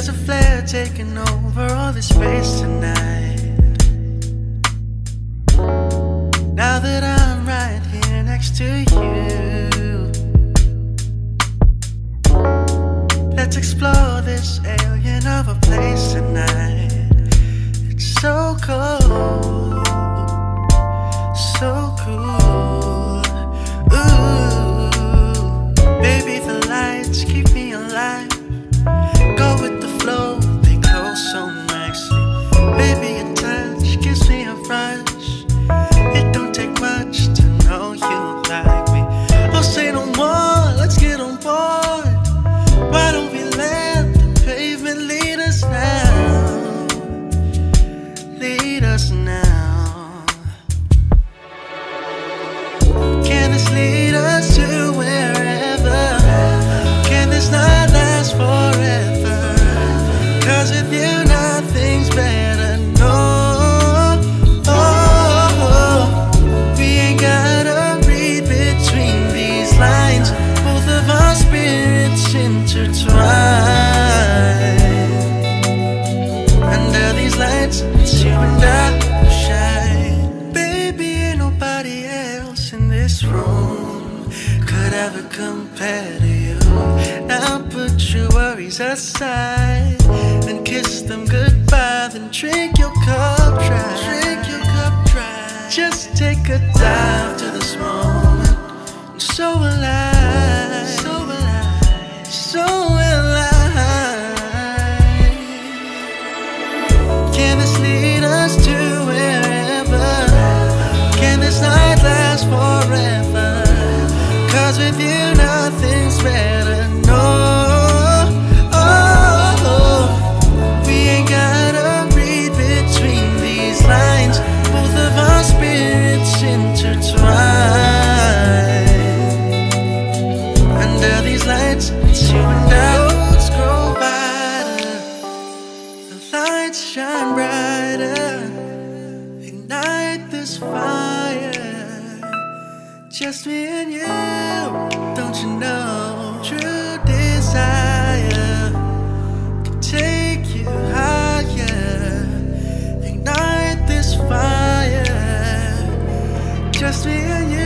There's a flare taking over all this space tonight. Now that I'm right here next to you, let's explore this alien of a place tonight. It's so cold, so cool. Ooh, baby, the lights keep me alive. Go with the flow, they close so nicely. Baby, your touch gives me a rush. It don't take much to know you like me. Oh, say no more, let's get on board. Why don't we let the pavement lead us now? Lead us now. Can this lead us to wherever? Can this not last forever? 'Cause with you nothing's better, no. We ain't gotta read between these lines. Both of our spirits intertwine. Under these lights, it's you and I who shine. Baby, ain't nobody else in this room could ever compare to you. Now put your worries aside and kiss them goodbye. Then drink your cup dry. Drink your cup dry. Just take a dive to this moment. I'm so alive, so alive, so alive. Can this lead us to wherever? Can this night last forever? 'Cause with you nothing's better, no. We ain't gotta read between these lines. Both of our spirits intertwine. Under these lights, it's you and I. Roads grow wider, the lights shine brighter. Ignite this fire, just me and you. Don't you know, true desire can take you higher. Ignite this fire, just me and you.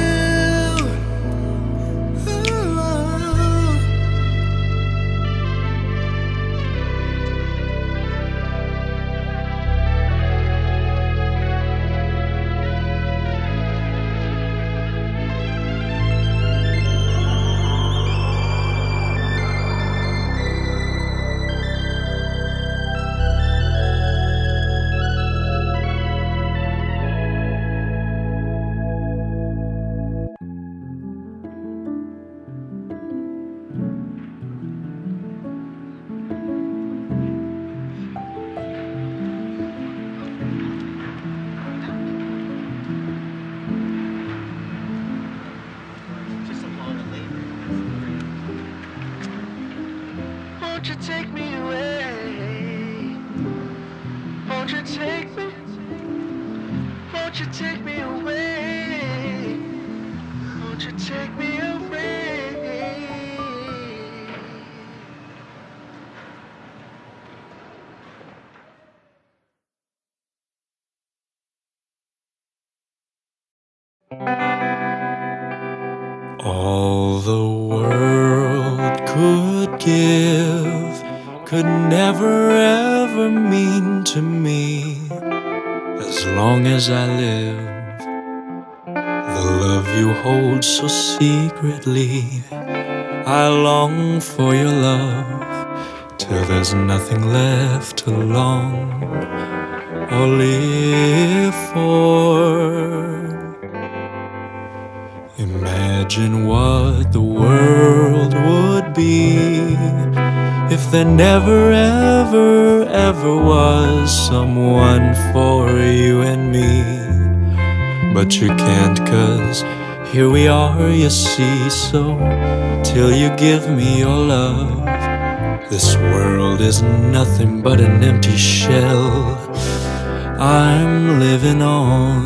Won't you take me away? Won't you take me? Won't you take me away? Won't you take me away? All the world could give could never ever mean to me. As long as I live, the love you hold so secretly, I long for your love till there's nothing left to long or live for. Imagine what the world would be if there never, ever, ever was someone for you and me. But you can't, 'cause here we are, you see. So till you give me your love, this world is nothing but an empty shell I'm living on.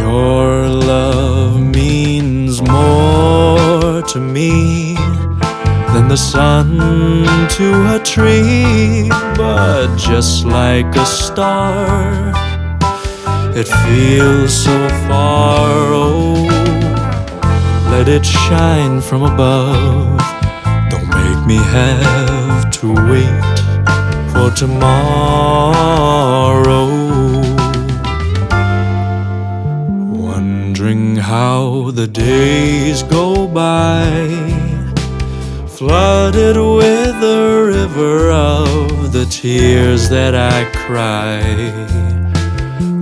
Your love means more to me than the sun to a tree, but just like a star, it feels so far. Oh, let it shine from above. Don't make me have to wait for tomorrow. Wondering how the days go by, flooded with the river of the tears that I cry,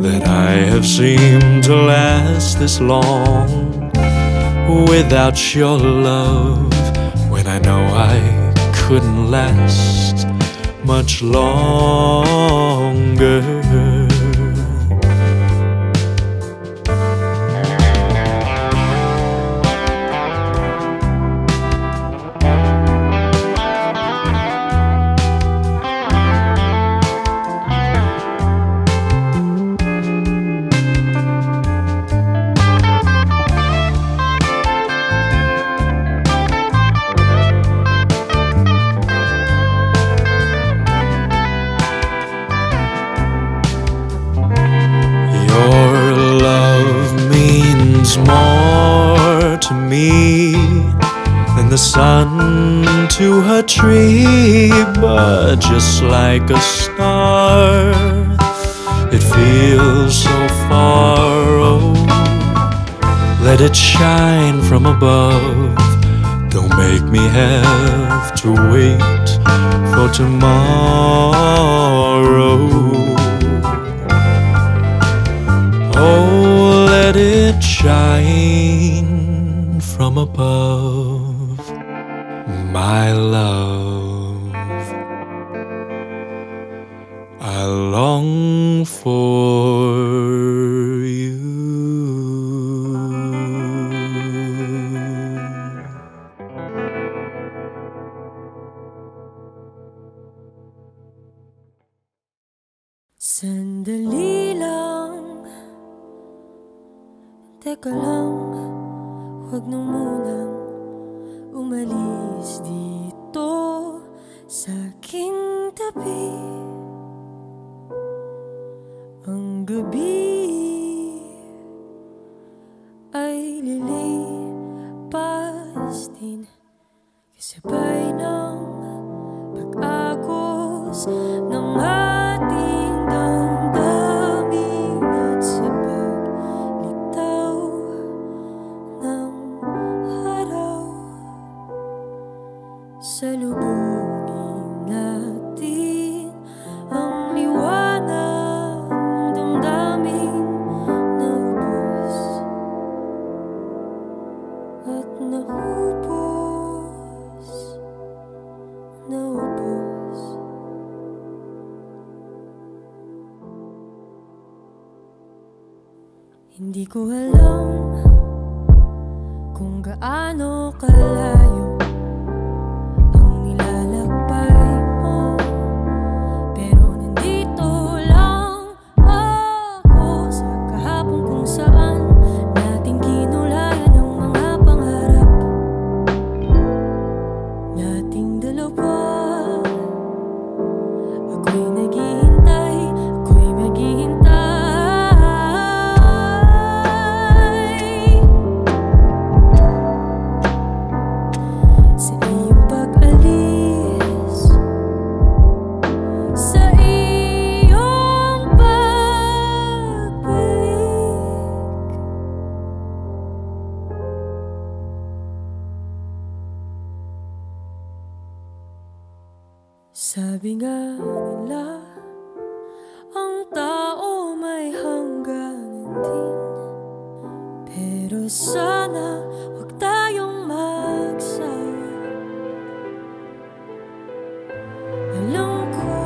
that I have seemed to last this long without your love, when I know I couldn't last much longer. More to me than the sun to a tree, but just like a star, it feels so far. Oh, let it shine from above. Don't make me have to wait for tomorrow. Oh, let it shine from above, my love. I long for you. Sandali lang, teka lang, huwag nang munang umalis dito sa aking tabi. Ang gabi ay lilipas din, kasabay ng pag-agos ng ating damdamin at sa paglitaw ng araw. Salubungin natin ang liwanag ng damdamin na ubos at naubos, naubos. Hindi ko alam kung gaano kalayo ang nilalakbay mo, pero nandito lang ako sa kahapon kung saan nating kinulayan ang mga pangarap nating dalawa. Ako'y naghihintay, ako'y maghihintay sa iyong pag-alis, sa iyong pagbalik. Sabi nga nila, ang tao may hangganan din, pero sana huwag tayong magsawa. Alam ko,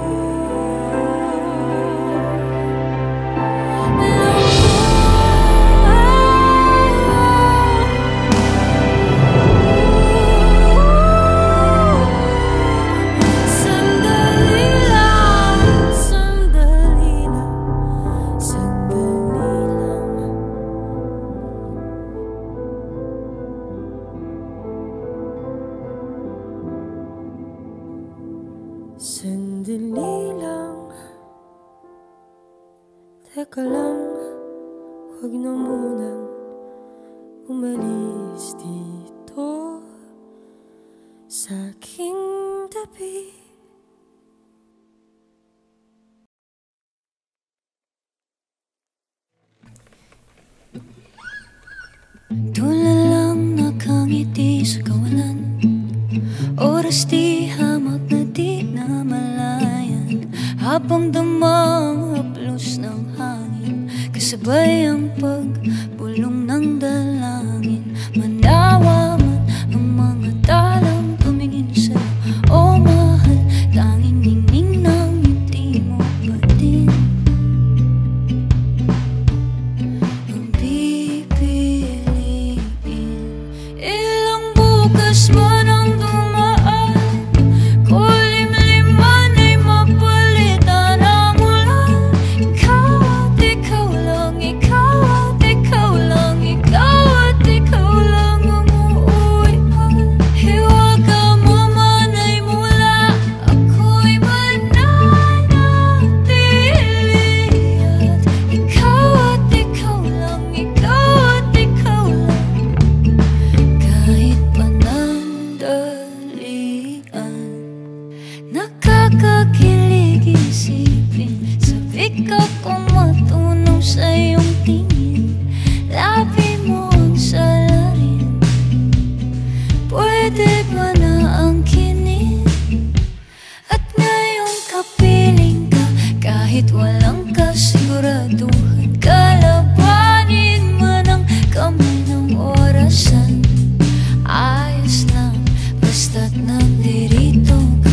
sandali lang, sandali lang, sandali lang. Sandali lang, teka lang, huwag na munang umalis dito sa aking tabi. Tulalang nakangiti sa kawalan, oras di hamak na di na malayan, habang damang haplos ng hangin, kasabay ang pagbulong ng dalangin. Manawa man ang mga talang tumingin sa'yo, o mahal, tanging ningning ng ngiti mo pa din ang pipiliin. Ilang bukas man ang dumaan, kulimlim man ay mapalitan ang ulan. Ikaw at ikaw lang, ikaw at ikaw lang, ikaw at ikaw lang ang uuwian. Hiwaga mo man ay mula, ako'y mananatili. At ikaw at ikaw lang, ikaw at ikaw lang, kahit panandalian. Nakakakilig isipin, sabik akong matunaw sa iyong tingin. Labi mo ang salarin, pwede ba na angkinin? At ngayong kapiling ka, kahit walang kasiguraduhan, kalabanin man ang kamay ng orasan. Ayos lang, basta't nandirito ka.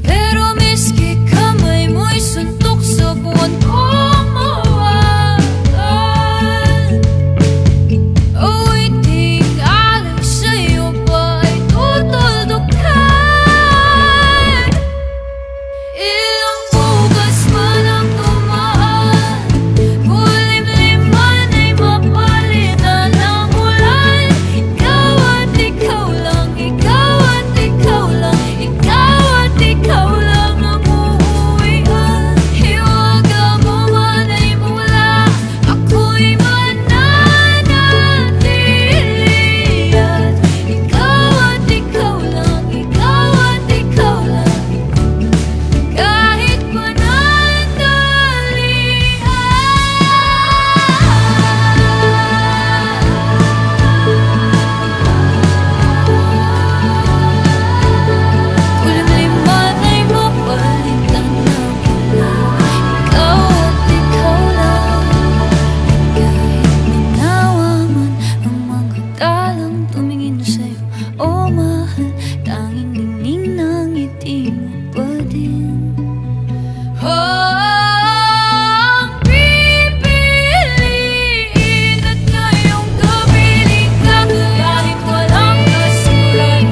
Pero miski kamay mo'y suntok sa buwan kong mawakan, ako'y tingalan sa'yo ba ay tutuldukan? Ilang bukas man ang dumaan, kulimlim man ay mapalitan ng ulan. Ikaw at ikaw lang, ikaw at ikaw lang, ikaw at ikaw lang ang uuwian. Hiwaga mo man ay mula, ako'y mananatili. At ikaw at ikaw lang, ikaw at ikaw lang, kahit panandalian. Kulimlim man ay mapalitan ng ulan. Ikaw at ikaw lang, kahit manawa man ang mga talang tumingin sa'yo, o mahal, tanging ningning ng ngiti mo pa din ang pipiliin. At ngayong kapiling ka, kahit walang kasiguraduhan,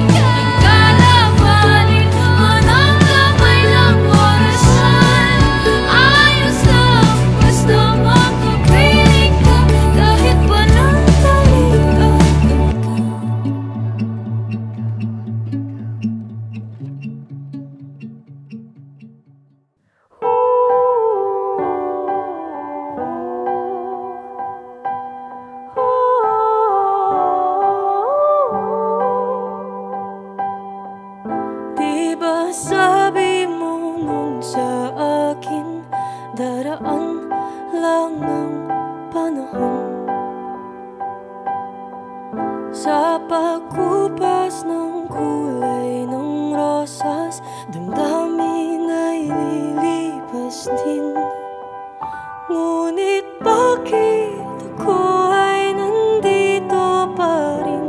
kalabanin man ang kamay ng orasan. Ayos lang, basta makapiling ka, kahit panandalian ka. Diba sabi mo nun sa akin, daraan lang ang panahon. Sa pagkupas ng kulay ng rosas, damdamin ay lilipas din. Ngunit bakit ako ay nandito pa rin,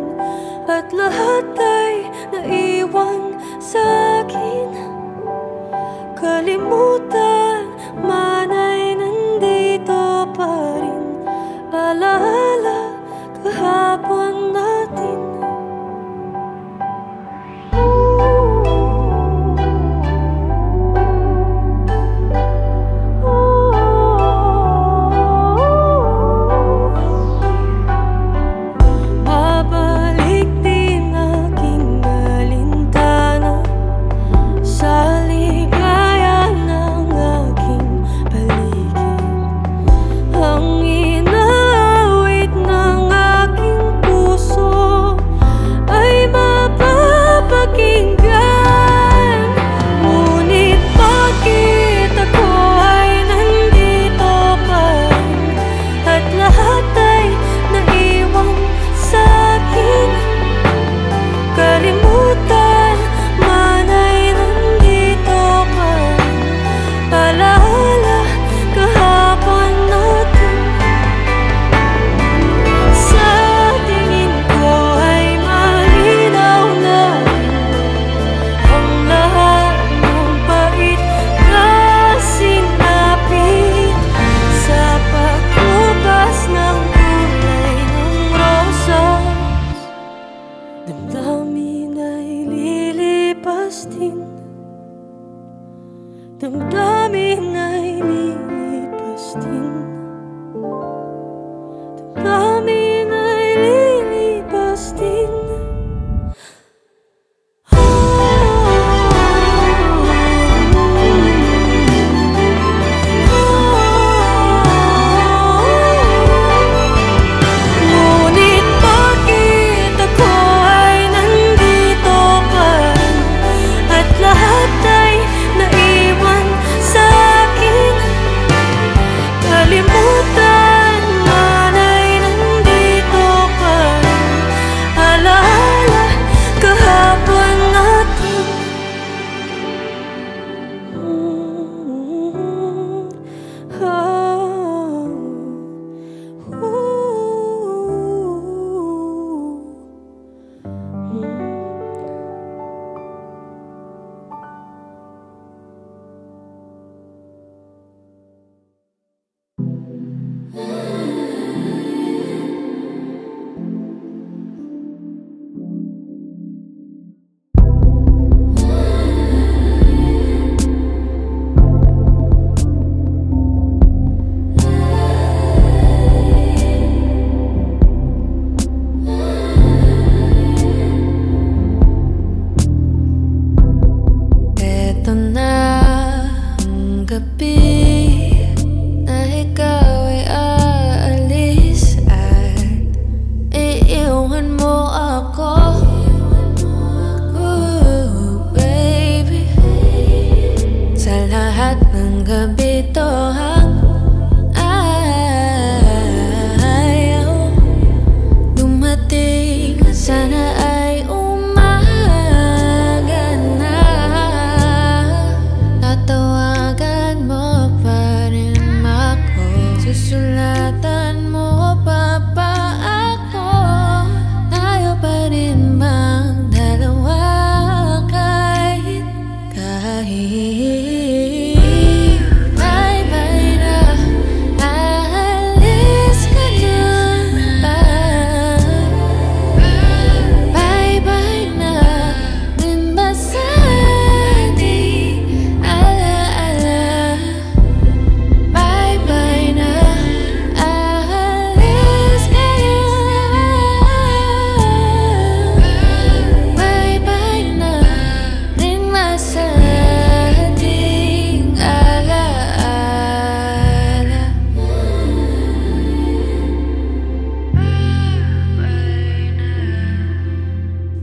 at lahat ay naiwan sa akin? Kalimutan man ay nandito pa rin, alaala kahapon natin. lilipas din. Damdamin ay lilipas din. Damdamin ay lilipas din.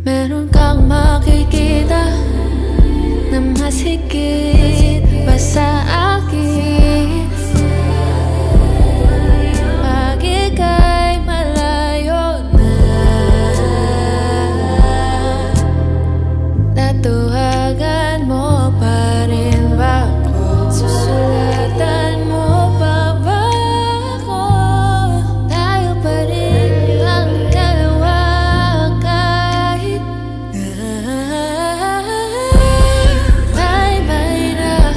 Meron kang makikita na mas higit pa sa akin. Pag ika'y malayo na, tatawagan mo pa rin ba ako? Susulatan mo pa ba ako? Tayo pa rin ang dalawa kahit bye-bye na.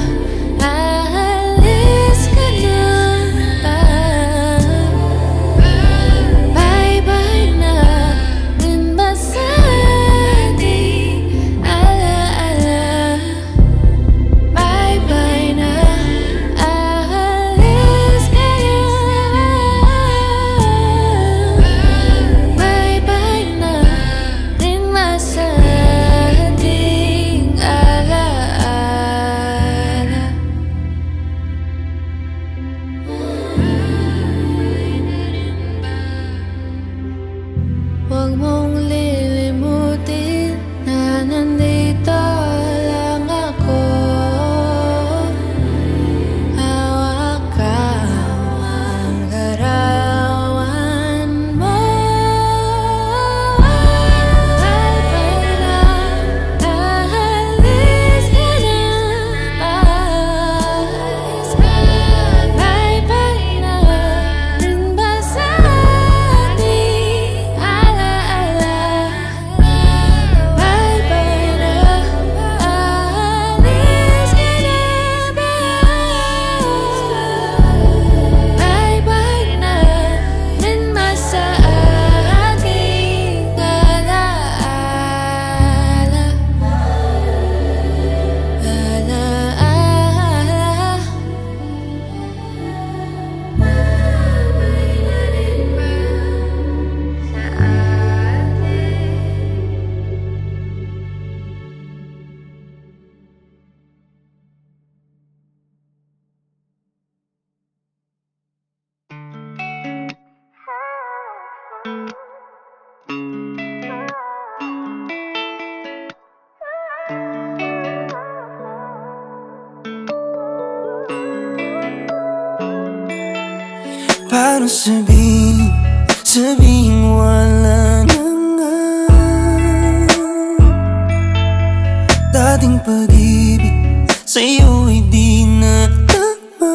Paano sabihin wala na nga dating pag-ibig sa'yo'y di na tama.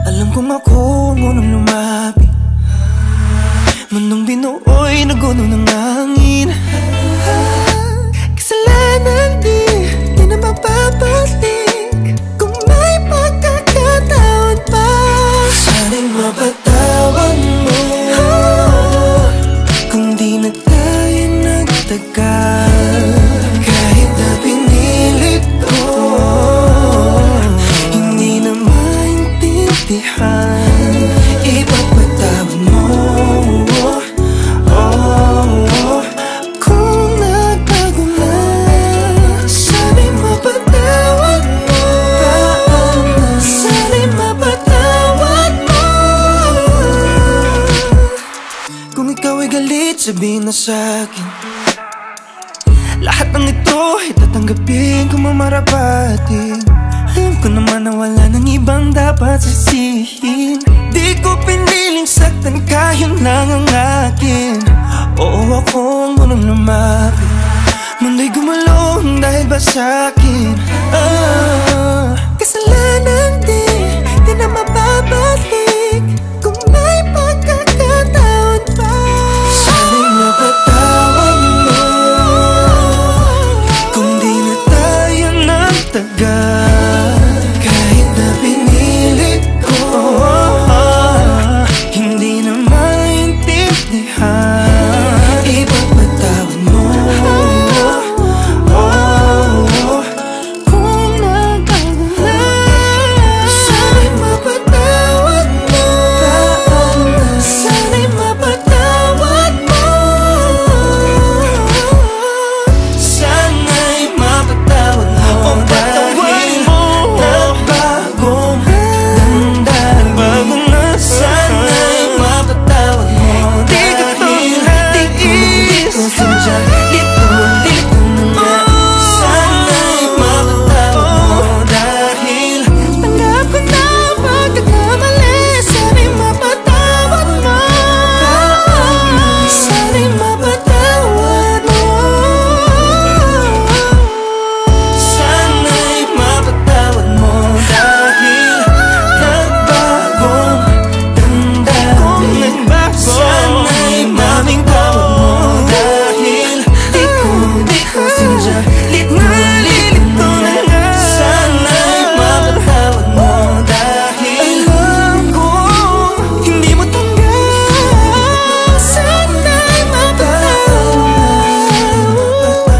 Alam kong ako ngunang lumapit, mundong binuo'y naguno ng hangin. Kasalanan di na mapapalik kung may pagkakataon pa. Sana'y mapatawad mo kung di na tayo nagtagal. Kahit na pinilit ko, hindi na maintindihan. Ipagpatawad mo kung nagbago na. Sana'y mapatawad mo, sana'y mapatawad mo. Kung ikaw ay galit, sabihin na sa'kin. Lahat ng ito ay tatanggapin kung mamarapatin. Alam ko naman na wala nang ibang dapat sisihin. Di ko piniling saktan ka, yun lang ang akin. Oo, ako ang unang lumapit, mundo'y gumulong dahil ba sa'kin? Kasalanan di na mababalik kung may pagkakataon pa. Sana'y mapatawad mo kung di na tayo nagtagal. Kahit na pinilit ko, hindi na maintindihan. Ipagpatawad mo kung nagbago na. Sana'y mapatawad mo, sana'y mapatawad mo. Sana'y mapatawad mo dahil nagbagong damdamin. Sana'y mapatawad mo dahil di ko sadyang lito na nga. Sana'y mapatawad mo dahil tanggap ko na pagkakamali. Sana'y mapatawad mo, sana'y mapatawad mo. Sana'y mapatawad mo dahil nagbagong damdamin. Sana'y mapatawad mo dahil di ko sadyang lito na nga. Sana'y mapatawad mo dahil alam ko hindi mo tanggap. Sana'y mapatawad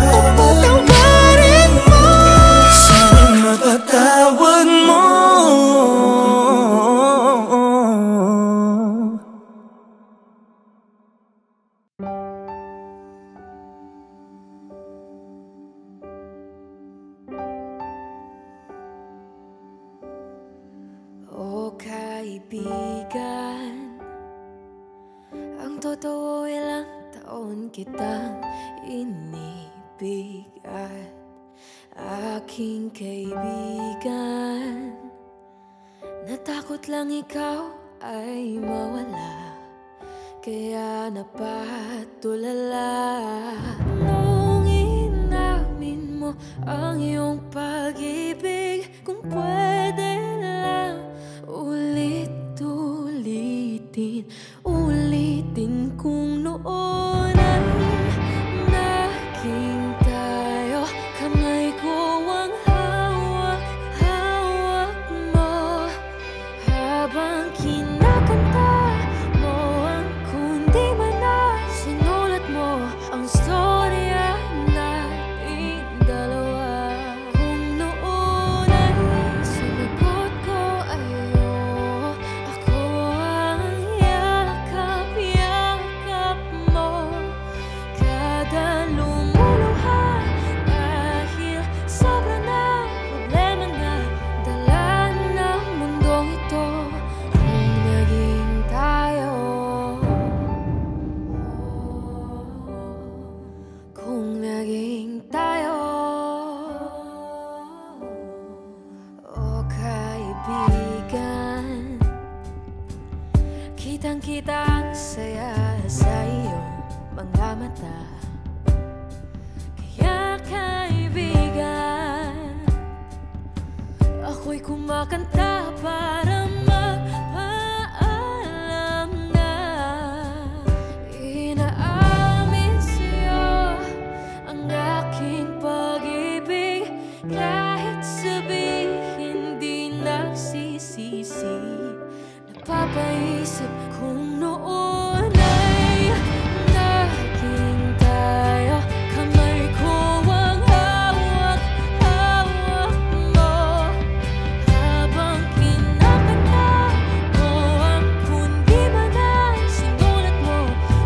o patawarin mo. Sana'y mapatawad mo. O kaibigan, ang totoo ilang taon kitang inibig at aking kaibigan. Natakot lang ikaw ay mawala, kaya napatulala. Nung inamin mo ang iyong pag-ibig, kung pwede lang ulitin kung noon ay naging tayo. Kamay ko ang hawak mo habang kinakanta mo ang kundi man na sinulat mo ang storya nating dalawa. Kung noon ay sinagot ko ayo, ako ang yakap-yakap mo. Kada lumuluha dahil sobra na problema na dala ng mundong ito. Kung naging tayo, Ako'y kumakanta para mapaalam na inaamin sa'yo ang aking pag-ibig. Kahit sabihin di nagsisisi, napapaisip kung noon ay naging tayo. Kamay ko ang hawak-hawak mo habang kinakanta mo ang kundi man ay sinulat mo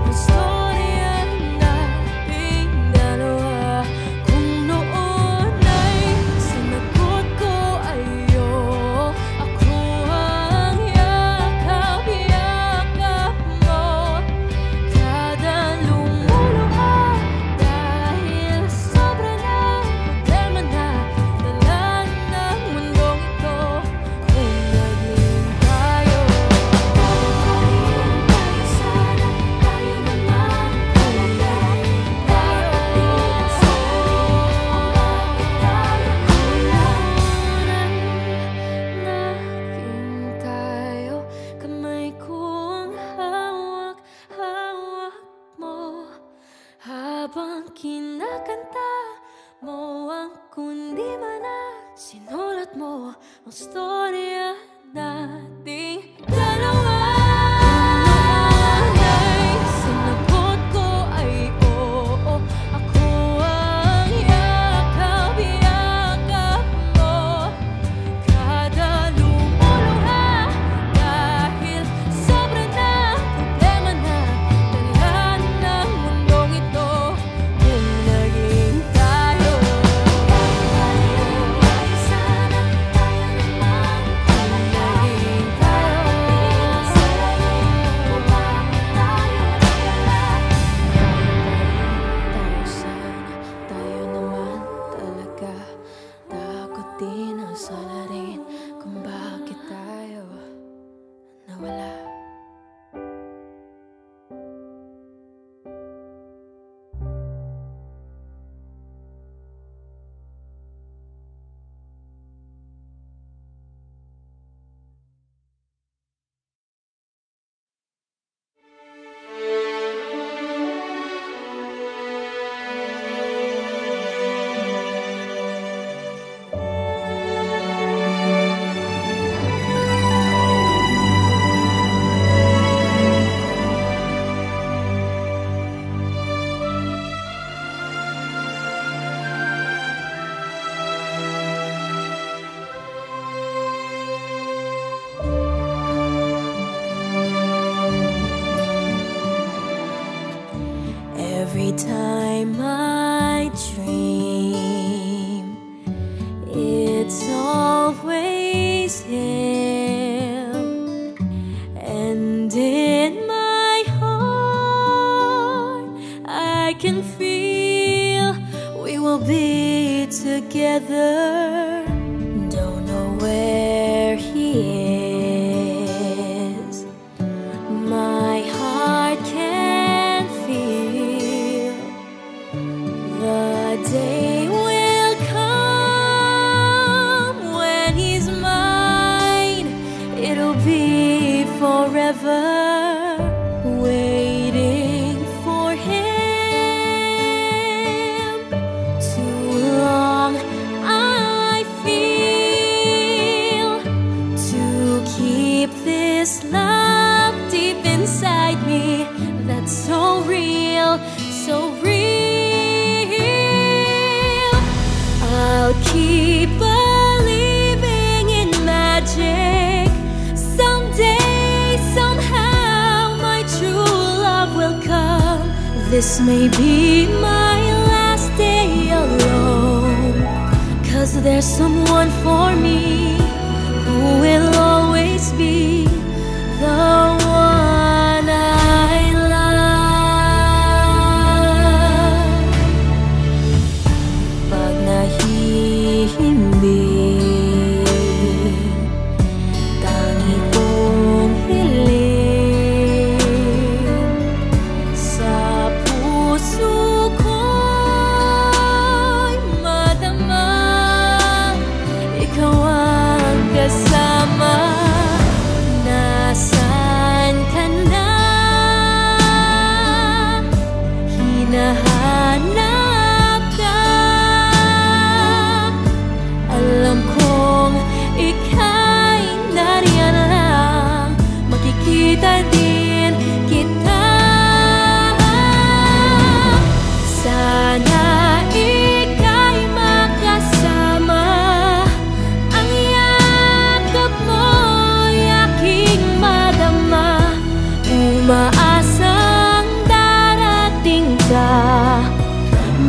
ang storya nating dalawa. Kung noon ay sinagot ko ay oo, ako ang yakap-yakap mo. Kada lumuluha dahil sobra na problema na dala ng mundong ito. Kung naging tayo, sana tayo naman. Kung naging tayo, naging tayo. Kamay ko ang hawak-hawak mo habang kinakanta mo ang kundi man na sinulat mo ang storya nating dalawa. Ay sinagot ko ay oo, ako ang yakap-yakap mo. Kada lumuluha dahil sobra na problema na dala ng mundong ito. Kung naging tayo, sana tayo naman. Kung naging tayo, sana tayo naman talaga. Takot din ang salarin kung bakit tayo nawala. Every time I dream, it's always him. And in my heart, I can feel we will be together. Don't know where he is. My heart can feel the day will come when he's mine. It'll be forever waiting for him. Too long I feel to keep this love deep inside me. That's so real, so real. I'll keep believing in magic. Someday, somehow, my true love will come. This may be my last day alone, 'cause there's someone for me who will always be the one I love. Pag nahihimbing, tangi kong hiling sa puso ko'y madama. Ikaw ang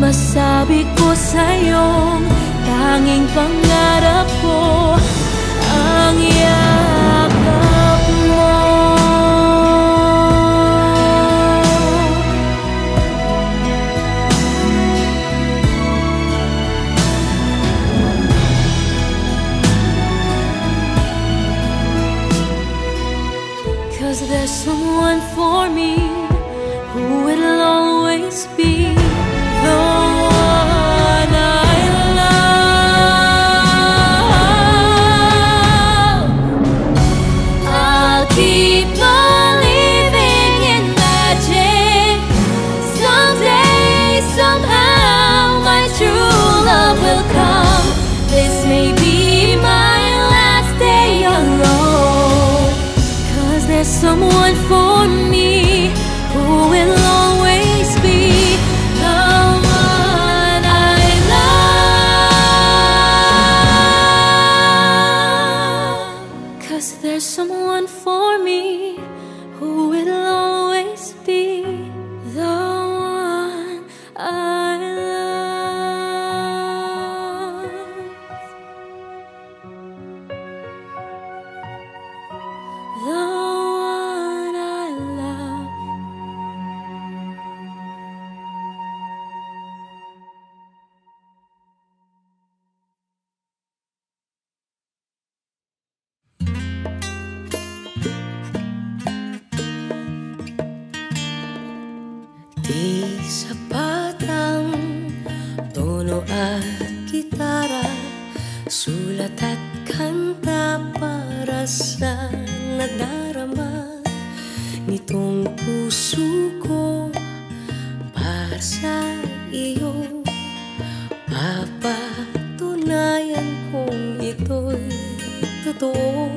Masabi ko sa'yong tanging pangarap ko ang yakap mo. 'Cause there's someone for me who will always be the one I love. I'll keep believing in magic. Someday, somehow, my true love will come. This may be my last day alone. 'Cause there's someone for me who will always be the one I love. 'Cause there's someone for me who will always be the one I love. The one I love. Di sapat ang tono at gitara, sulat at kanta para sa nadarama nitong puso ko para sa iyo. Papatunayan kong ito'y totoo.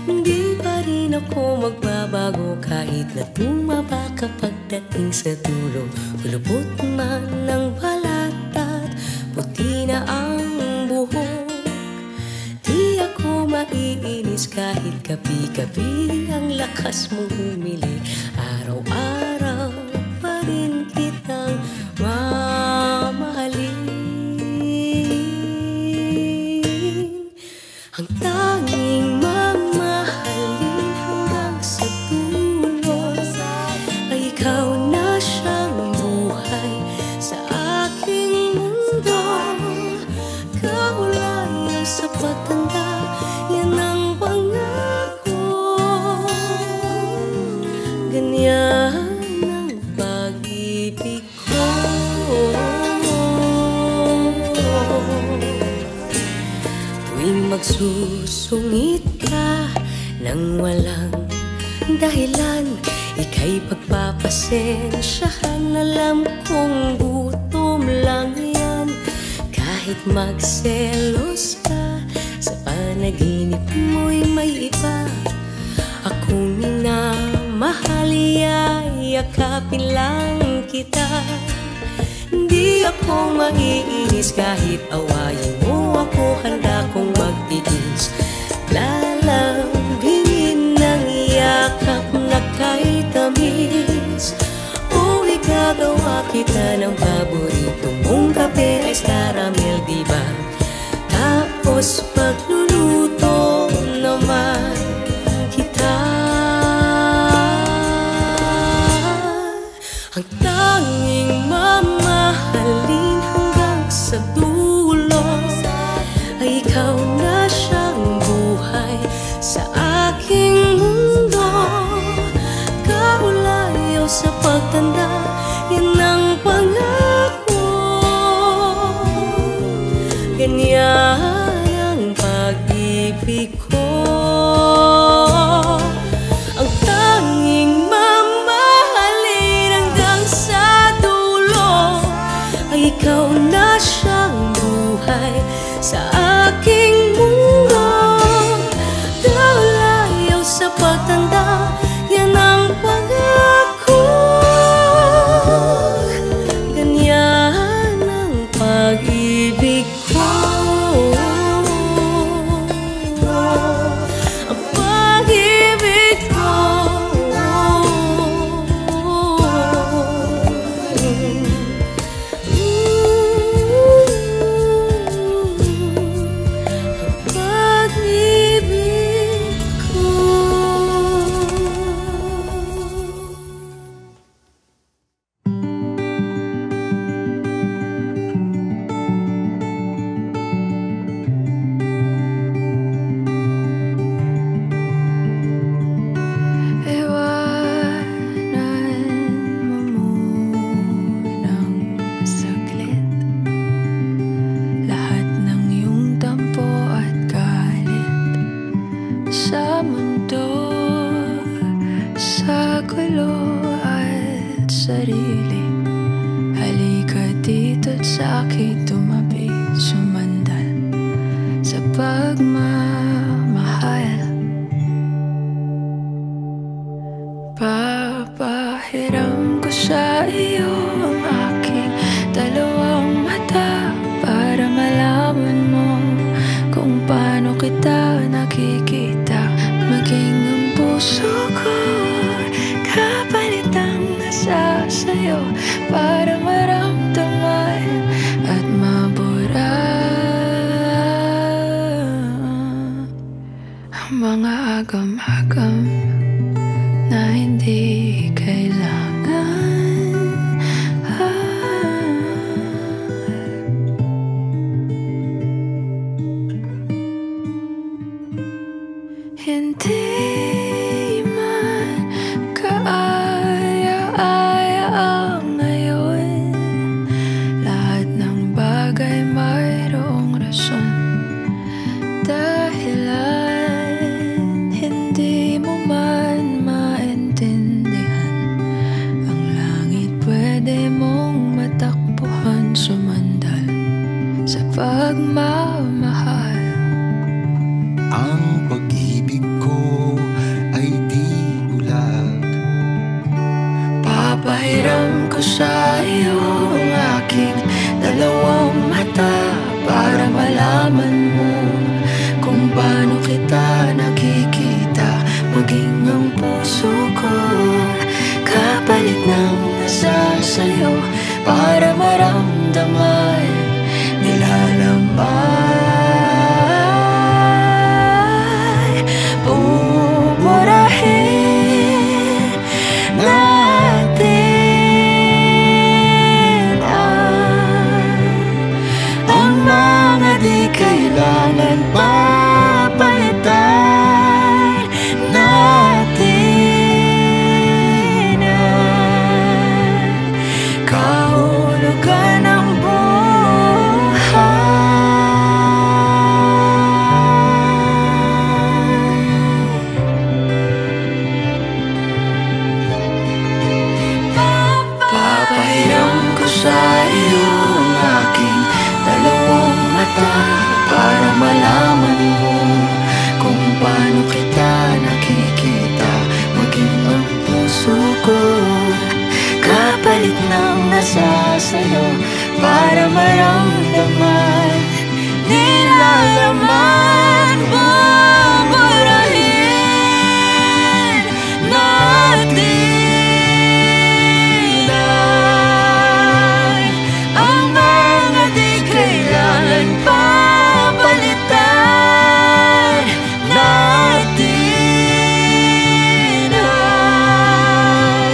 Hindi pa rin ako magbabago kahit na tumaba ka pagdating sa dulo. Kulubot man ng balat at puti na ang buhok. Di ako maiinis kahit gabi-gabi ang lakas mong humiling. Araw-araw pa rin kitang mamahalin. Ang tanging mamahalin hanggang sa dulo ay ikaw na siyang buhay sa aking mundo. Kaulayan sa pagtanda, yan ang pangako. Ganyan ang pag-ibig ko. Tuwing magsusungit ka nang walang dahilan, ika'y pagpapasensyahan. Alam kong gutom lang yan. Kahit magselos ka, sa panaginip mo'y may iba. Akong minamahal, yakapin lang kita. Di ako maiinis kahit awayin mo ako, handa kong magtiis. Lalambingin ng yakap na kay tamis. O igagawa kita ng paborito mong kape, ice caramel, diba? Tapos pagluluto naman kita. Ang tanging mamahalin hanggang sa dulo ay ikaw na siyang buhay sa aking mundo. Kaulayaw sa pagtanda, yan ang pangako. Ganyan ang pag-ibig ko. Ang tanging mamahalin hanggang sa dulo ay ikaw na siyang buhay sa aking mundo. Kaulayaw sa pagtanda, yan ang pangako. Ganyan ang pag-ibig ko. Ang pag-ibig ko. saglit. Lahat ng iyong tampo at galit sa mundo, sa gulo at sarili. Halika dito't sa akin tumabi, sumandal sa pagmamahal. Papahiram ko sa iyo ang aking dalawang mata para malaman mo kung paano kita nakikita. Maging ang puso ko kapalit ang nasa sa'yo para maramdaman at mabura ang mga agam-agam na hindi kailangan. Hindi man kaaya-aya ang ngayon. Lahat ng bagay mayroong rason, dahilan hindi mo man maintindihan. Ang langit pwede mong matakbuhan, sumandal sa pagmamahal. Ang pag-ibig ko ay di bulag. Papahiram ko sa iyo ang aking dalawang mata para malaman mo kung paano kita nakikita. Maging ang puso ko kapalit ng nasa sa'yo para maramdaman, nilalaman. Pupurahin natin ang mga di kailangan papalitan natin ang kahulugan ng papahiram ko sa iyo ang aking dalawang mata para malaman mo kung paano kita nakikita. Maging ang puso ko kapalit ng nasa sa'yo para maramdaman, nilalaman. Buburahin natin ang mga di kailangan papalitan natin ang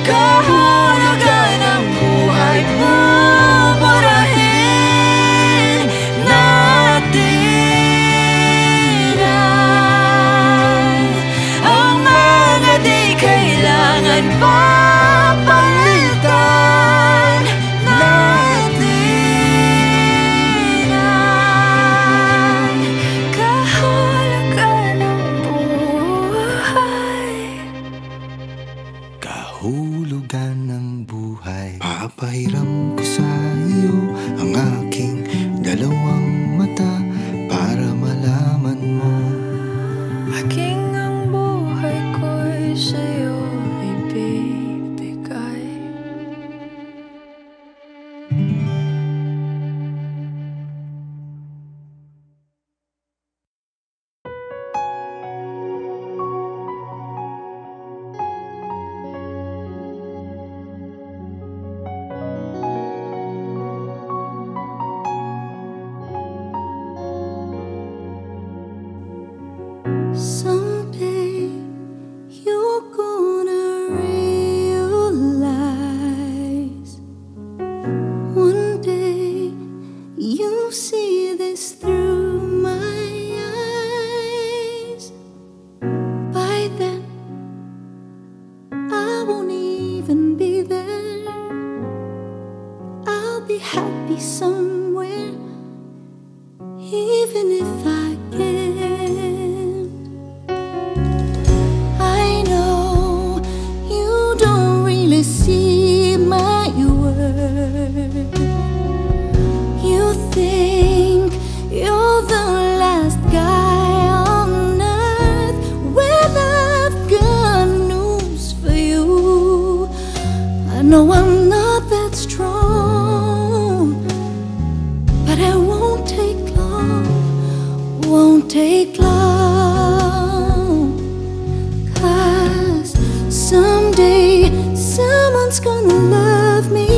kahulugan ng buhay. Buburahin natin ang mga di kailangan papalitan natin ang kahulugan ng buhay. Kahulugan ng buhay. Papahiram ko sa iyo ang aking dalawang mata para malaman mo. Maging ang buhay ko'y sa'yo ibibigay. Someday you're gonna realize. One day you'll see this through my eyes. By then I won't even be there. I be happy somewhere, even if I can't. I know you don't really see my worth. You think you're the last guy on earth. Well, I've got news for you. I know I'm not that strong, but it won't take long, won't take long. 'Cause someday someone's gonna love me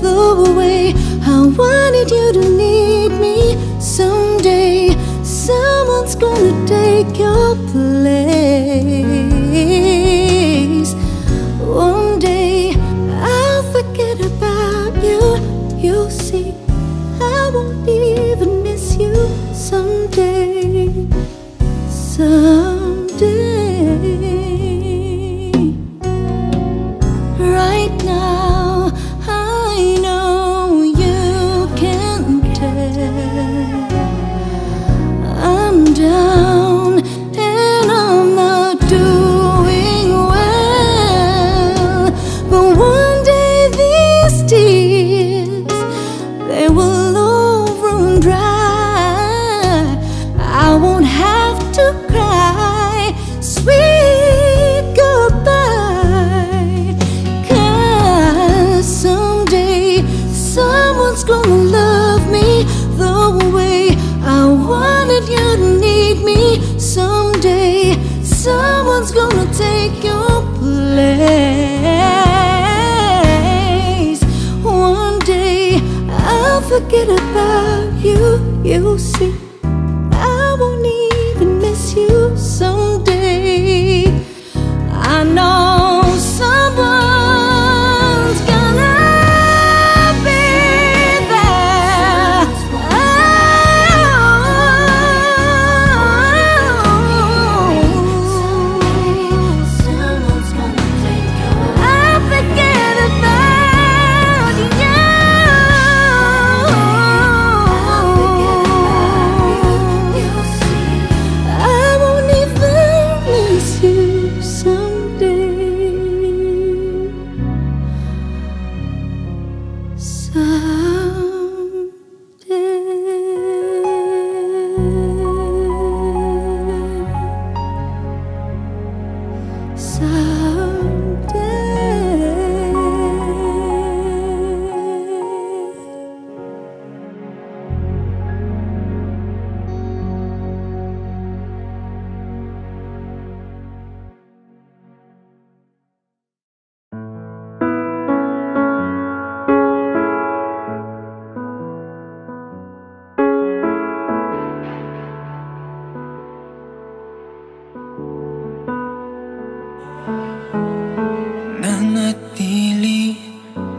the way I wanted you to need me. Someday someone's gonna take your place. One day I'll forget about you. You'll see I won't even miss you. Someday, someday. Right now I know you can't tell I'm down and I'm not doing well. But one day these tears, they will all run dry. I won't have to cry sweet goodbye. 'Cause someday someone's gonna love me the way I wanted you to need me. Someday someone's gonna take your place. One day I'll forget about you. You'll see I won't even miss you. Someday I know someone's gonna be there. Someone's gonna take your place. I'll forget about you. You'll see I won't even miss you. Someday, nanatili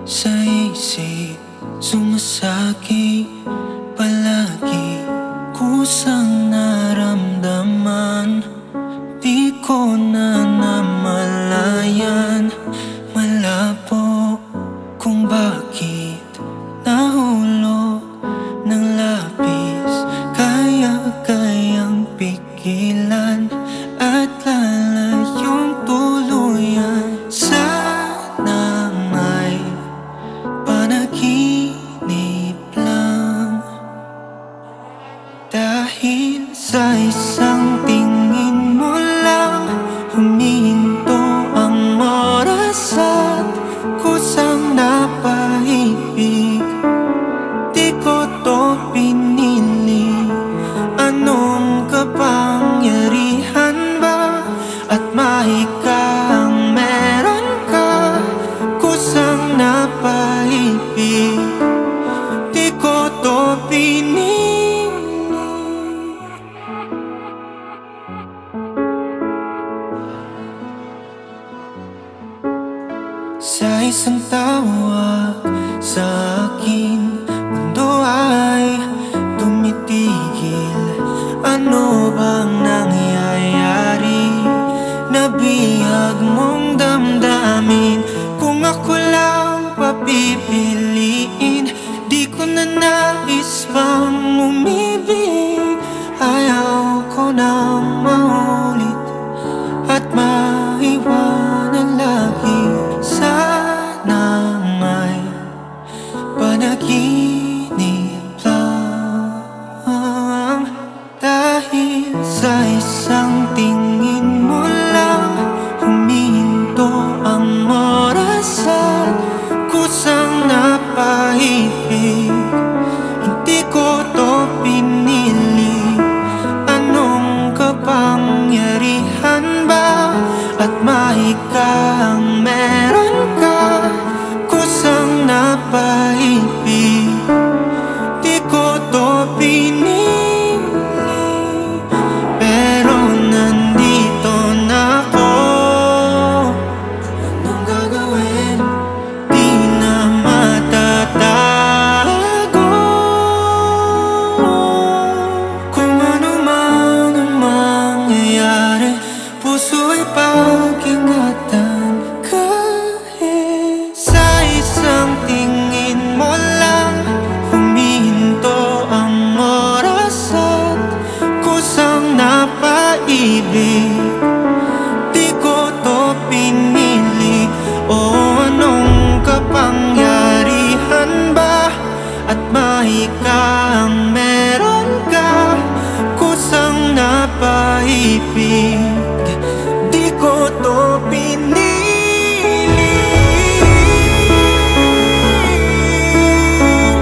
sa isip, sumasakit palagi, kusang naramdaman. Di ko na namalayan, malabo kung bakit nahulog ng labis. Kaya-kayang pigilan at lalayong tuluyan. Sana may panaginip lang, dahil sa isang tingin mo lang Di ko na nais pang umibig. Ayaw ko nang maulit at maiwanan lagi. Sana may panaginip lang. Dahil sa isang tingin mo lang, huminto ang oras at kusang napaibig. Hindi ko to pinili. Anong kapangyarihan ba at mahikang meron ka? Kusang napaibig. Di ko to pinili, pero nandito na ako. Anong gagawin? Di na matatago. Kung ano man ang mangyayari, puso'y pag-ingatan. Kahit sa isang tingin mo lang, humihinto ang oras at kusang napaibig. Di ko to pinili. O anong kapangyarihan ba at mahikang meron ka? Kusang napaibig. Di ko to pinili.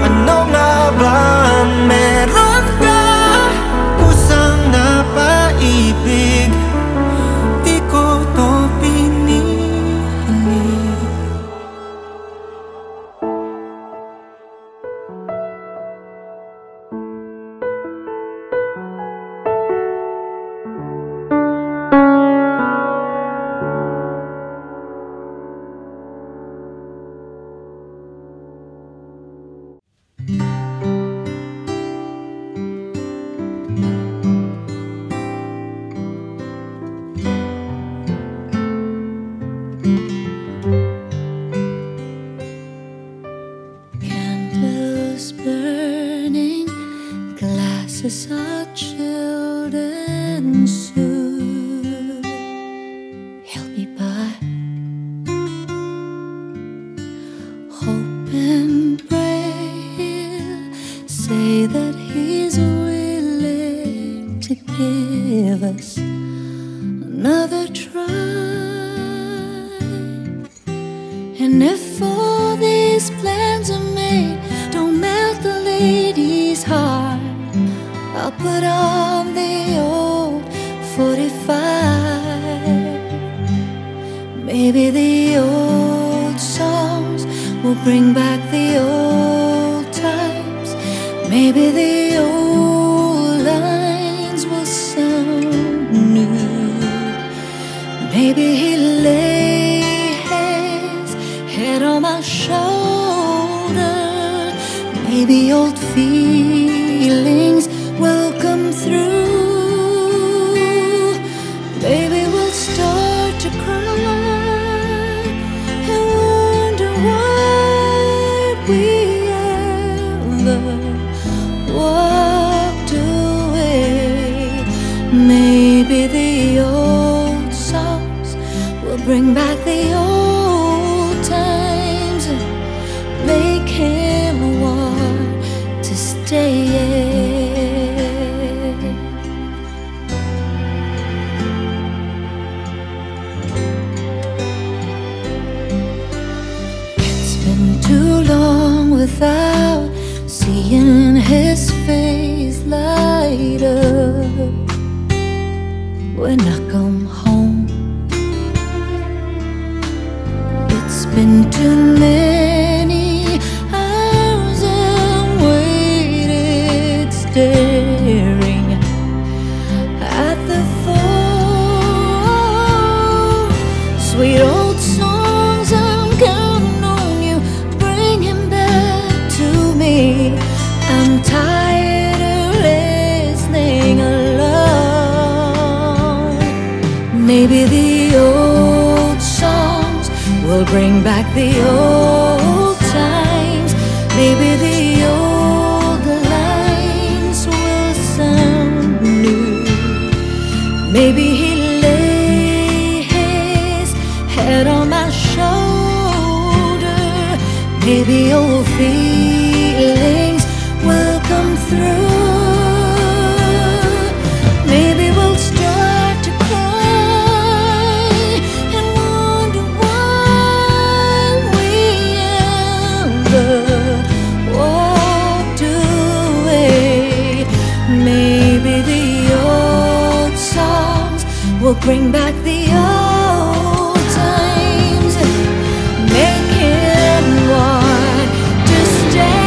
Ano nga ba ang meron ka? Kusang napaibig. Di ko to pinili. Candles burning, glasses are chilled and soothed. He'll be by. Hope and pray he'll say that he's willing to give us another try. And if all these plans are made don't melt the lady's heart, I'll put on the old 45. Maybe the old songs will bring back the old times. Maybe the old lines will sound new. Maybe he'll lay his head on my shoulder. Maybe old feelings will come through. Maybe we'll start to cry and wonder why we ever walked away. Maybe the old songs will bring back the old times and make him want to stay. It's been too long without seeing his face light up when I come home. It's been too many hours and waited staring at the phone. Sweet old songs, I'm counting on you, bring him back to me. I'm tired of listening alone. Maybe the old songs will bring back the old times. Maybe the maybe old feelings will come through. Maybe we'll start to cry and wonder why we ever walked away. Maybe the old songs will bring back the old times, make him want to stay.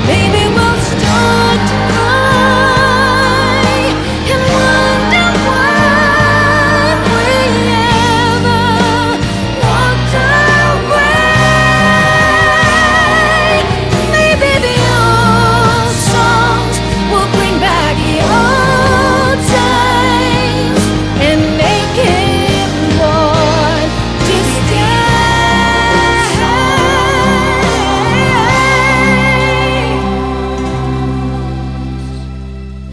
Maybe we'll start to cry and wonder why we ever walked away. Maybe the old songs will bring back the old times and make him want to stay.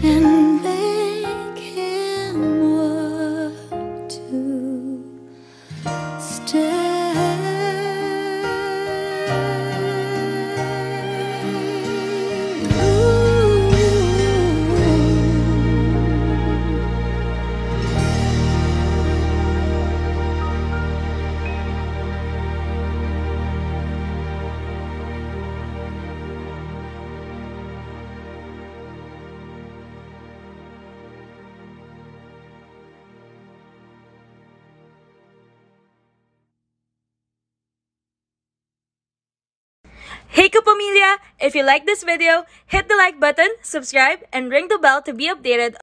And make him want to Hey Kapamilya! If you like this video, hit the like button, subscribe, and ring the bell to be updated